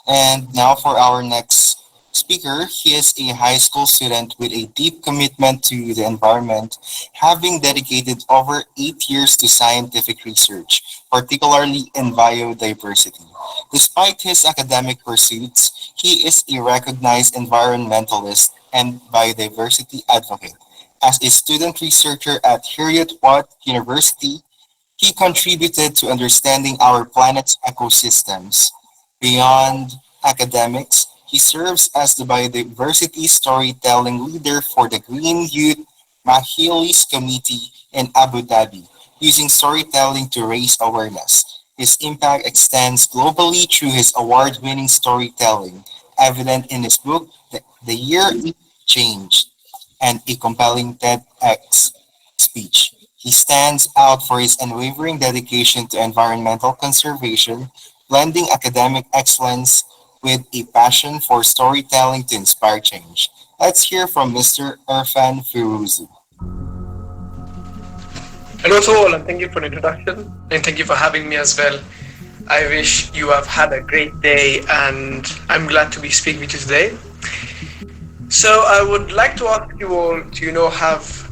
And now for our next speaker, he is a high school student with a deep commitment to the environment, having dedicated over 8 years to scientific research, particularly in biodiversity. Despite his academic pursuits, he is a recognized environmentalist and biodiversity advocate. As a student researcher at Heriot-Watt University, he contributed to understanding our planet's ecosystems. Beyond academics, he serves as the biodiversity storytelling leader for the Green Youth Mahilis Committee in Abu Dhabi, using storytelling to raise awareness. His impact extends globally through his award-winning storytelling, evident in his book, The Year It Changed, and a compelling TEDx speech. He stands out for his unwavering dedication to environmental conservation, blending academic excellence with a passion for storytelling to inspire change. Let's hear from Mr. Irfan Firuzi. Hello to all, and thank you for the introduction, and thank you for having me as well. I wish you have had a great day, and I'm glad to be speaking with you today. So I would like to ask you all to, have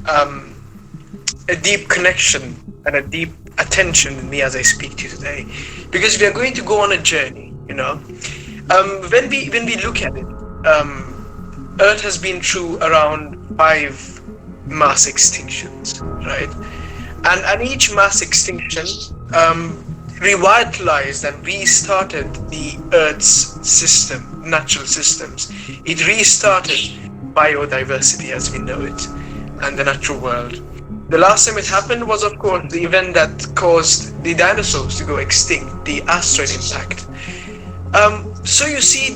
a deep connection and a deep attention in me as I speak to you today, because we are going to go on a journey. When we look at it, Earth has been through around 5 mass extinctions, right? And each mass extinction revitalized and restarted the Earth's system, natural systems. It restarted biodiversity as we know it and the natural world. The last time it happened was, of course, the event that caused the dinosaurs to go extinct, the asteroid impact. So you see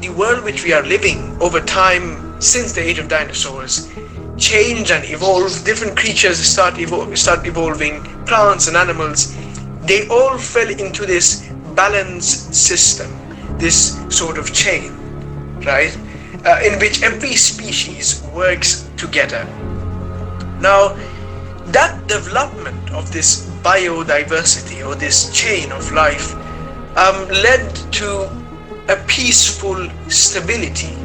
the world which we are living over time since the age of dinosaurs change and evolve. Different creatures start evolving, plants and animals. They all fell into this balanced system, this sort of chain, right? In which every species works together. Now, that development of this biodiversity or this chain of life led to a peaceful stability.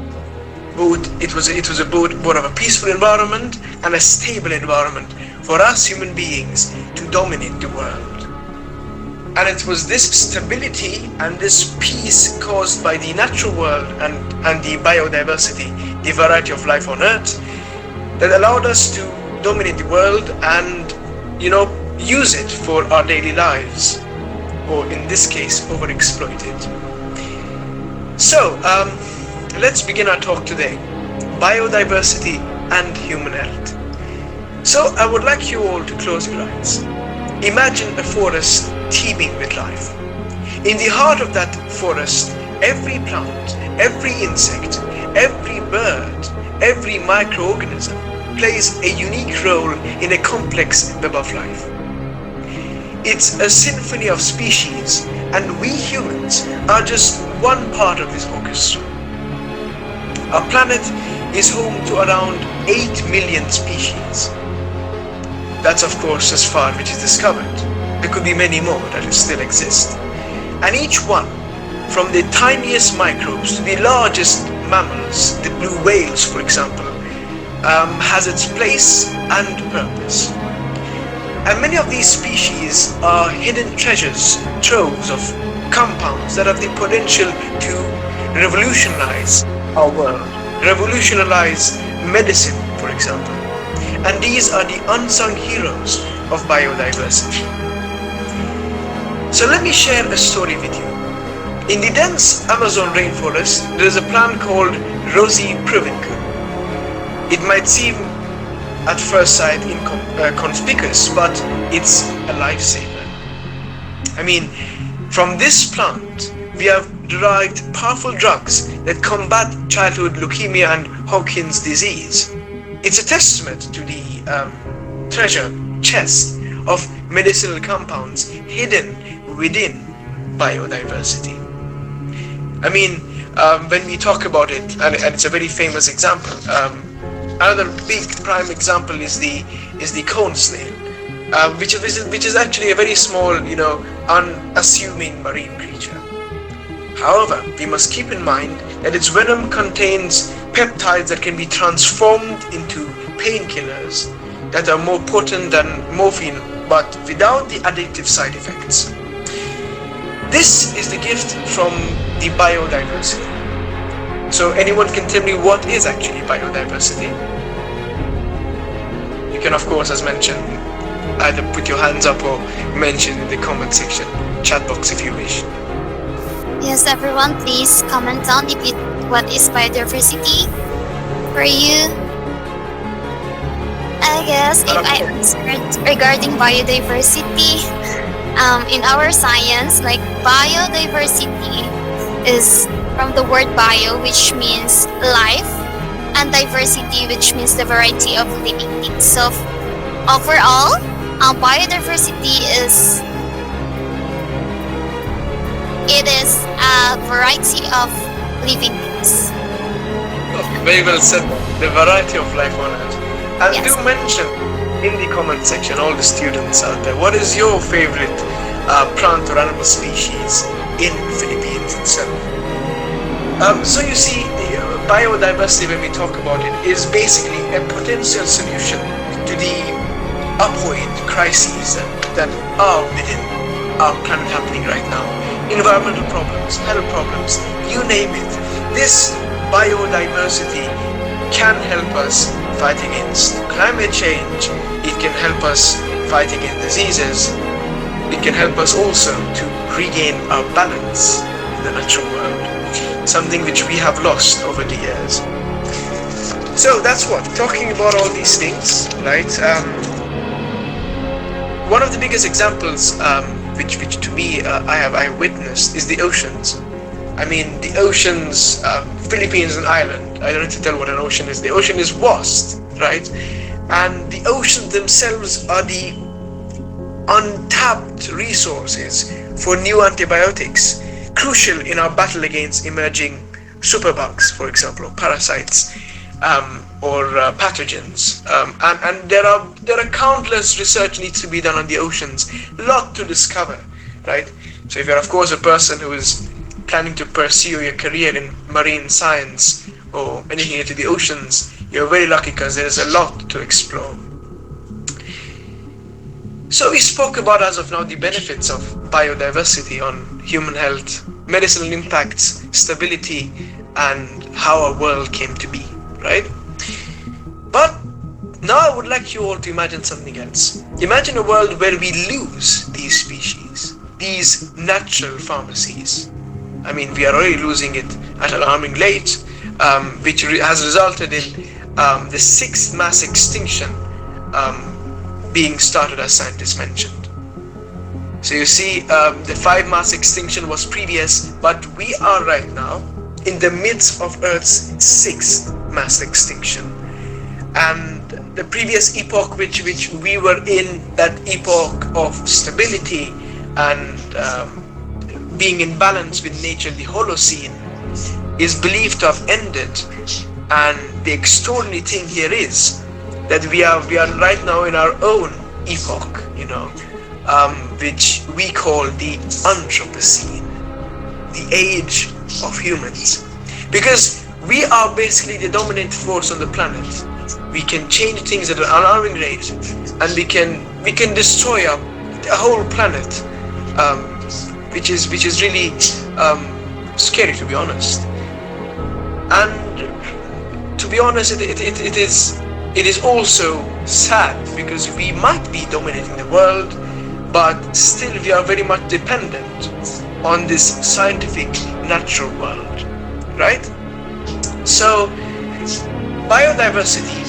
It was both of a peaceful environment and a stable environment for us human beings to dominate the world. And it was this stability and this peace caused by the natural world and the biodiversity, the variety of life on Earth, that allowed us to dominate the world and, use it for our daily lives, or in this case, overexploit it. So, let's begin our talk today. Biodiversity and human health. So I would like you all to close your eyes. Imagine a forest teeming with life. In the heart of that forest, every plant, every insect, every bird, every microorganism plays a unique role in a complex web of life. It's a symphony of species, and we humans are just one part of this orchestra. Our planet is home to around 8 million species. That's of course as far which is discovered. There could be many more that still exist. And each one, from the tiniest microbes to the largest mammals, the blue whales for example, has its place and purpose. And many of these species are hidden treasures, troves of compounds that have the potential to revolutionize our world, revolutionize medicine, for example. And these are the unsung heroes of biodiversity. So let me share a story with you. In the dense Amazon rainforest, there is a plant called Rosy Periwinkle. It might seem at first sight inconspicuous, but it's a lifesaver. I mean, from this plant, we have derived powerful drugs that combat childhood leukemia and Hodgkin's disease. It's a testament to the treasure chest of medicinal compounds hidden within biodiversity. I mean, when we talk about it, and it's a very famous example, another big prime example is the cone snail, which is actually a very small, unassuming marine creature. However, we must keep in mind that its venom contains peptides that can be transformed into painkillers that are more potent than morphine, but without the addictive side effects. This is the gift from the biodiversity. So anyone can tell me what is actually biodiversity? You can, of course, as mentioned, either put your hands up or mention in the comment section, chat box if you wish. Yes, everyone, please comment down what is biodiversity for you. I guess if I answered regarding biodiversity, in our science, like biodiversity is from the word bio, which means life, and diversity, which means the variety of living things. So overall, biodiversity is a variety of living things. Oh, very well said. The variety of life on Earth. And Yes. do mention in the comment section, all the students out there, what is your favorite plant or animal species in Philippines itself? So you see, biodiversity, when we talk about it, is basically a potential solution to the upward crises that are within our planet happening right now. Environmental problems, health problems, you name it. This biodiversity can help us fight against climate change. It can help us fight against diseases. It can help us also to regain our balance in the natural world, something which we have lost over the years. So that's what, talking about all these things, right? One of the biggest examples which to me I have witnessed is the oceans. I mean, the oceans, Philippines and Ireland, I don't need to tell what an ocean is. The ocean is vast, right? And the oceans themselves are the untapped resources for new antibiotics, crucial in our battle against emerging superbugs, for example, or parasites, or pathogens. And there are countless research needs to be done on the oceans, a lot to discover, right? So if you're, of course, a person who is planning to pursue your career in marine science or anything into the oceans, you're very lucky because there's a lot to explore. So we spoke about, as of now, the benefits of biodiversity on human health, medicinal impacts, stability, and how our world came to be, right? But now I would like you all to imagine something else. Imagine a world where we lose these species, these natural pharmacies. I mean, we are already losing it at an alarming rate, which has resulted in the 6th mass extinction being started, as scientists mentioned. So you see, the 5 mass extinction was previous, but we are right now in the midst of Earth's 6th mass extinction. And the previous epoch which we were in, that epoch of stability and being in balance with nature, the Holocene, is believed to have ended. And the extraordinary thing here is that we are right now in our own epoch, which we call the Anthropocene, the age of humans, because we are basically the dominant force on the planet. We can change things at an alarming rate, and we can destroy a whole planet, which is really scary, to be honest. And to be honest, it is also sad, because we might be dominating the world, but still we are very much dependent on this scientific natural world, right? So biodiversity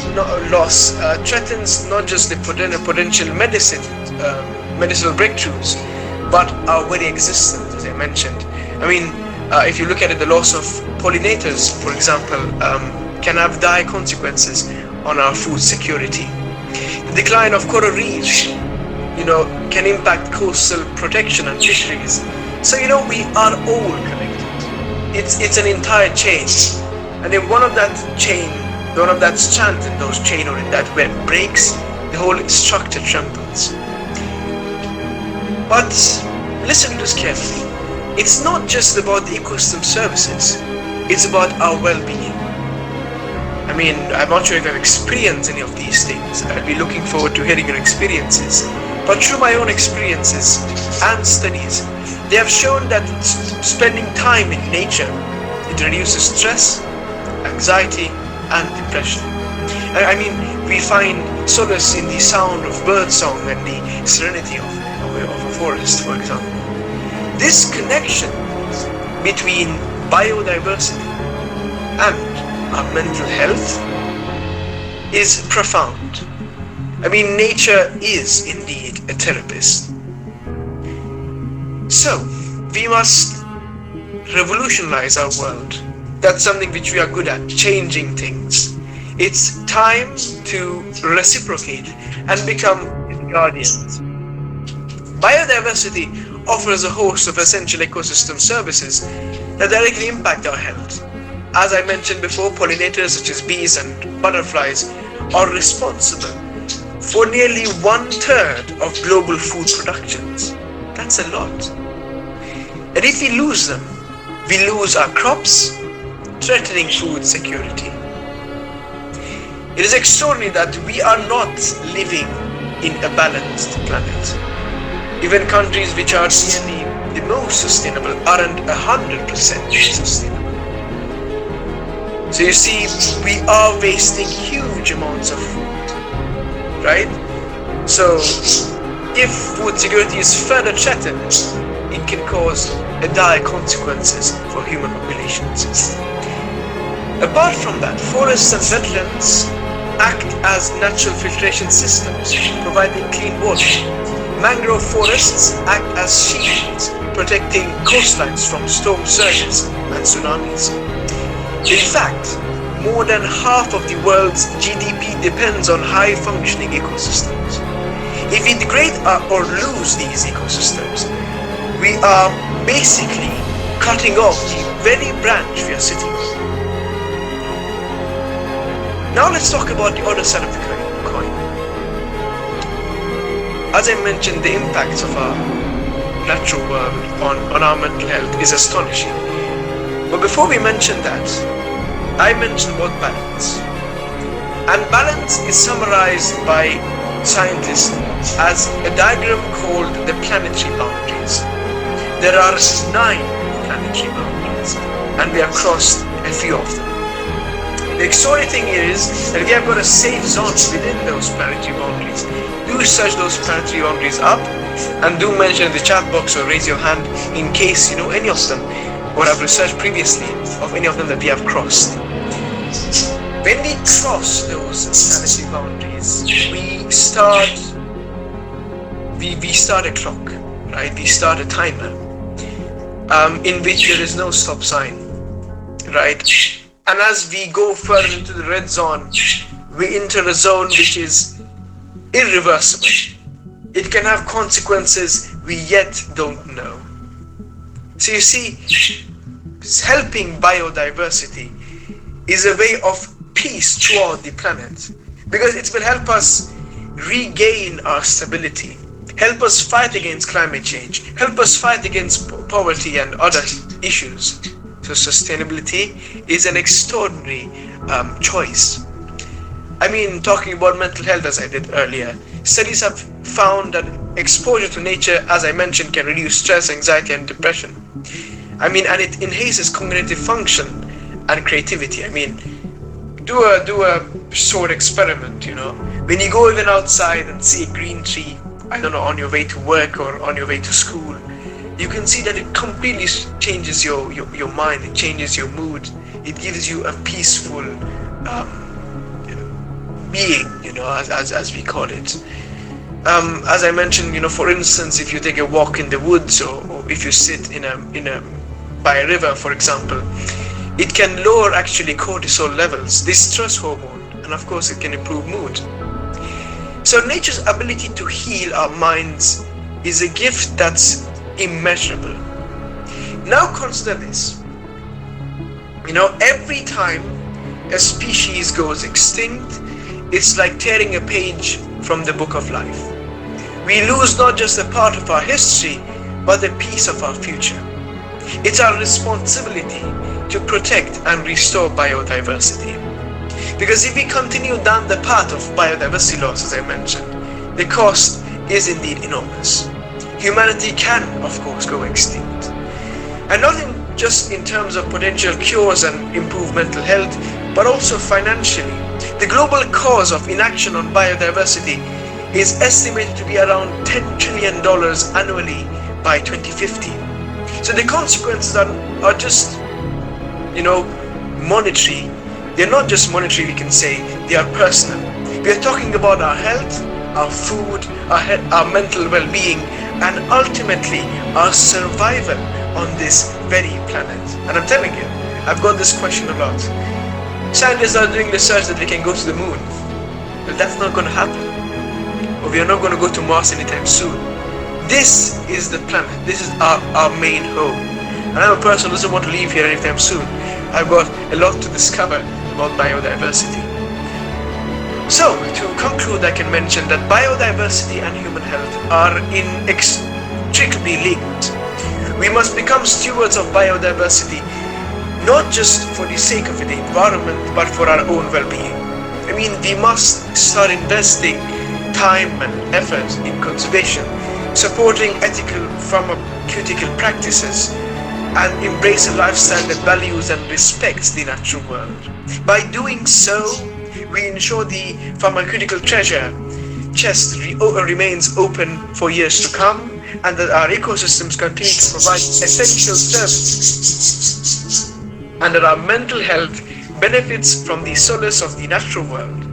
loss threatens not just the potential medicinal breakthroughs, but our very existence, as I mentioned. I mean, if you look at it, the loss of pollinators, for example, can have dire consequences on our food security. The decline of coral reefs, can impact coastal protection and fisheries. So, we are all connected. It's an entire chain. And if one of that strands in those chain or in that web breaks, the whole structure trembles. But listen to this carefully. It's not just about the ecosystem services, it's about our well-being. I mean, I'm not sure if I've experienced any of these things. I'll be looking forward to hearing your experiences. But through my own experiences and studies, they have shown that spending time in nature, it reduces stress, anxiety, and depression. I mean, we find solace in the sound of birdsong and the serenity of a forest, for example. This connection between biodiversity and our mental health is profound. I mean, nature is indeed a therapist. So, we must revolutionize our world. That's something which we are good at, changing things. It's time to reciprocate and become guardians. Biodiversity offers a host of essential ecosystem services that directly impact our health. As I mentioned before, pollinators such as bees and butterflies are responsible for nearly 1/3 of global food productions. That's a lot. And if we lose them, we lose our crops, threatening food security. It is extraordinary that we are not living in a balanced planet. Even countries which are nearly the most sustainable aren't 100% sustainable. So you see, we are wasting huge amounts of food, right? So if food security is further threatened, it can cause dire consequences for human populations. Apart from that, forests and wetlands act as natural filtration systems, providing clean water. Mangrove forests act as shields, protecting coastlines from storm surges and tsunamis. In fact, more than half of the world's GDP depends on high-functioning ecosystems. If we degrade or lose these ecosystems, we are basically cutting off the very branch we are sitting on. Now let's talk about the other side of the coin. As I mentioned, the impacts of our natural world on our mental health is astonishing. But before we mention that, I mentioned about balance. And balance is summarized by scientists as a diagram called the planetary boundaries. There are 9 planetary boundaries, and we have crossed a few of them. The extraordinary thing is that we have got a safe zone within those planetary boundaries. Do search those planetary boundaries up, and do mention in the chat box or raise your hand in case you know any of them or have researched previously of any of them that we have crossed. When we cross those planetary boundaries, we start a clock, right? We start a timer in which there is no stop sign, right? And as we go further into the red zone, we enter a zone which is irreversible. It can have consequences we yet don't know. So you see, helping biodiversity is a way of peace throughout the planet, because it will help us regain our stability, help us fight against climate change, help us fight against poverty and other issues. So sustainability is an extraordinary choice. I mean, talking about mental health as I did earlier, studies have found that exposure to nature, as I mentioned, can reduce stress, anxiety, and depression. I mean, and it enhances cognitive function and creativity. I mean, do a short experiment, you know. When you go even outside and see a green tree, I don't know, on your way to work or on your way to school, you can see that it completely changes your mind, it changes your mood, it gives you a peaceful being, you know, as we call it. As I mentioned, you know, for instance, if you take a walk in the woods or if you sit by a river, for example, it can lower actually cortisol levels, this stress hormone, and of course it can improve mood. So nature's ability to heal our minds is a gift that's immeasurable. Now consider this. You know, every time a species goes extinct, it's like tearing a page from the book of life. We lose not just a part of our history, but a piece of our future. It's our responsibility to protect and restore biodiversity. Because if we continue down the path of biodiversity loss, as I mentioned, the cost is indeed enormous. Humanity can, of course, go extinct. And not just in terms of potential cures and improved mental health, but also financially. The global cost of inaction on biodiversity is estimated to be around $10 trillion annually by 2050. So the consequences are just, monetary. They're not just monetary, we can say, they are personal. We are talking about our health, our food, our mental well-being, and ultimately our survival on this very planet. And I'm telling you, I've got this question a lot. Scientists are doing research that we can go to the moon. But that's not going to happen. Or we are not going to go to Mars anytime soon. This is the planet. This is our main home. And I'm a person who doesn't want to leave here anytime soon. I've got a lot to discover about biodiversity. So, to conclude, I can mention that biodiversity and human health are inextricably linked. We must become stewards of biodiversity, not just for the sake of the environment, but for our own well-being. I mean, we must start investing time and effort in conservation, supporting ethical pharmaceutical practices, and embrace a lifestyle that values and respects the natural world. By doing so, we ensure the pharmaceutical treasure chest remains open for years to come, and that our ecosystems continue to provide essential services, and that our mental health benefits from the solace of the natural world.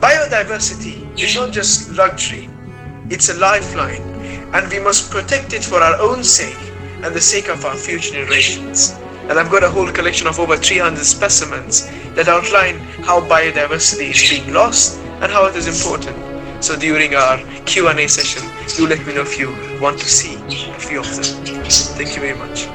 Biodiversity is not just luxury, it's a lifeline, and we must protect it for our own sake and the sake of our future generations. And I've got a whole collection of over 300 specimens that outline how biodiversity is being lost and how it is important. So during our Q&A session, do let me know if you want to see a few of them. Thank you very much.